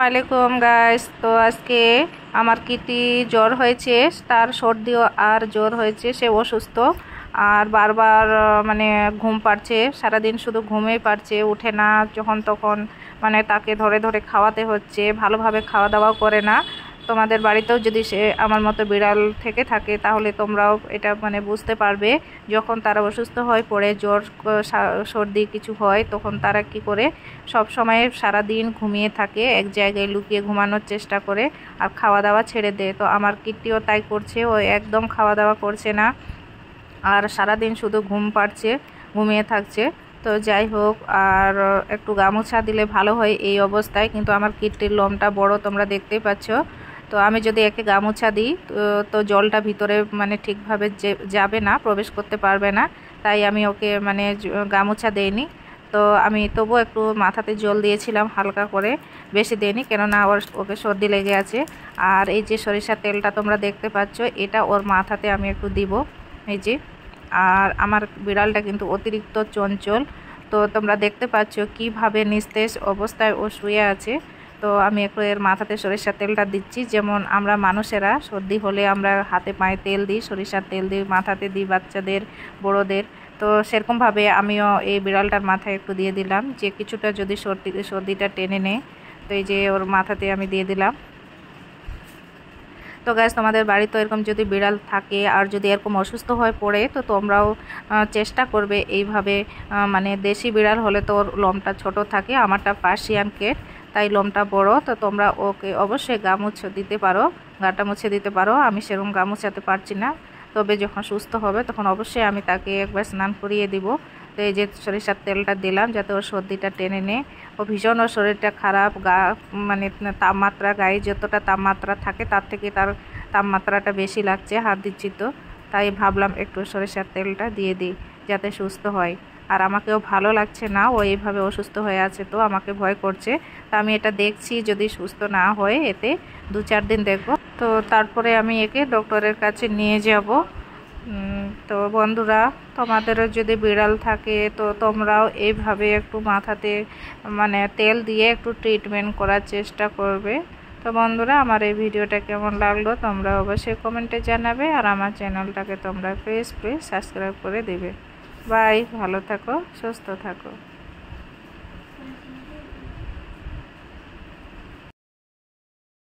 ওয়ালাইকুম গাইস। তো আজকে আমার কিটি জ্বর হয়েছে, তার সর্দিও আর জ্বর হয়েছে, সে অসুস্থ আর বারবার মানে ঘুম পাড়ছে, সারাদিন শুধু ঘুমেই পাড়ছে, উঠে না যখন তখন, মানে তাকে ধরে ধরে খাওয়াতে হচ্ছে, ভালোভাবে খাওয়া দাওয়াও করে না। তোমাদের বাড়িতেও যদি সে আমার মতো বিড়াল থেকে থাকে তাহলে তোমরাও এটা মানে বুঝতে পারবে, যখন তারা অসুস্থ হয়ে পড়ে, জ্বর সর্দি কিছু হয়, তখন তারা কি করে সব সময় সারা দিন ঘুমিয়ে থাকে, এক জায়গায় লুকিয়ে ঘুমানোর চেষ্টা করে আর খাওয়া দাওয়া ছেড়ে দেয়। তো আমার কিট্টিও তাই করছে, ও একদম খাওয়া দাওয়া করছে না আর সারাদিন শুধু ঘুম পাড়ছে, ঘুমিয়ে থাকছে। তো যাই হোক, আর একটু গামোছা দিলে ভালো হয় এই অবস্থায়, কিন্তু আমার কিট্টির লোমটা বড়, তোমরা দেখতেই পাচ্ছ। তো আমি যদি একে গামোছা দিই তো জলটা ভিতরে মানে ঠিকভাবে যাবে না, প্রবেশ করতে পারবে না, তাই আমি ওকে মানে গামোছা দেইনি। তো আমি তবুও একটু মাথাতে জল দিয়েছিলাম হালকা করে, বেশি দেইনি, কেননা ওকে সর্দি লেগে আছে। আর এই যে সরিষার তেলটা তোমরা দেখতে পাচ্ছ, এটা ওর মাথাতে আমি একটু দিব, এই যে। আর আমার বিড়ালটা কিন্তু অতিরিক্ত চঞ্চল, তো তোমরা দেখতে পাচ্ছ কিভাবে নিস্তেজ অবস্থায় ও শুয়ে আছে। তো আমি একটু এর মাথাতে সরিষার তেলটা দিচ্ছি, যেমন আমরা মানুষেরা সর্দি হলে আমরা হাতে পায়ে তেল দিই, সরিষার তেল দিই, মাথাতে দিই, বাচ্চাদের, বড়োদের। তো সেরকমভাবে আমিও এই বিড়ালটার মাথায় একটু দিয়ে দিলাম, যে কিছুটা যদি সর্দিটা টেনে নেয়। তো এই যে ওর মাথাতে আমি দিয়ে দিলাম। তো গাইস, তোমাদের বাড়িতে এরকম যদি বিড়াল থাকে আর যদি এরকম অসুস্থ হয়ে পড়ে, তো তোমরাও চেষ্টা করবে এইভাবে। মানে দেশি বিড়াল হলে তো ওর লোমটা ছোট থাকে, আমারটা পার্সিয়ান ক্যাট, তাই লোমটা বড়। তো তোমরা ওকে অবশ্যই গা মুছে দিতে পারো, গাটা মুছে দিতে পারো। আমি সেরকম গা মুছাতে পারছি না, তবে যখন সুস্থ হবে তখন অবশ্যই আমি তাকে একবার স্নান করিয়ে দিব। তো এই যে সরিষার তেলটা দিলাম যাতে ওর সর্দিটা টেনে নেয়। ও ভীষণ, ওর শরীরটা খারাপ, মানে তাপমাত্রা, গায়ে যতটা তাপমাত্রা থাকে তার থেকে তার তাপমাত্রাটা বেশি লাগছে, হাত দিচ্ছি তো, তাই ভাবলাম একটু সরিষার তেলটা দিয়ে দিই যাতে সুস্থ হয়। আর আমাকেও ভালো লাগছে না, ও এইভাবে অসুস্থ হয়ে আছে, তো আমাকে ভয় করছে। তা আমি এটা দেখছি, যদি সুস্থ না হয় এতে 2-4 দিন দেখবো, তো তারপরে আমি একে ডক্টরের কাছে নিয়ে যাব। তো বন্ধুরা, তোমাদেরও যদি বিড়াল থাকে তো তোমরাও এইভাবে একটু মাথাতে মানে তেল দিয়ে একটু ট্রিটমেন্ট করার চেষ্টা করবে। তো বন্ধুরা, আমার এই ভিডিওটা কেমন লাগলো তোমরা অবশ্যই কমেন্টে জানাবে, আর আমার চ্যানেলটাকে তোমরা প্লিজ সাবস্ক্রাইব করে দেবে। বাই, ভালো থাকো, সুস্থ থাকো।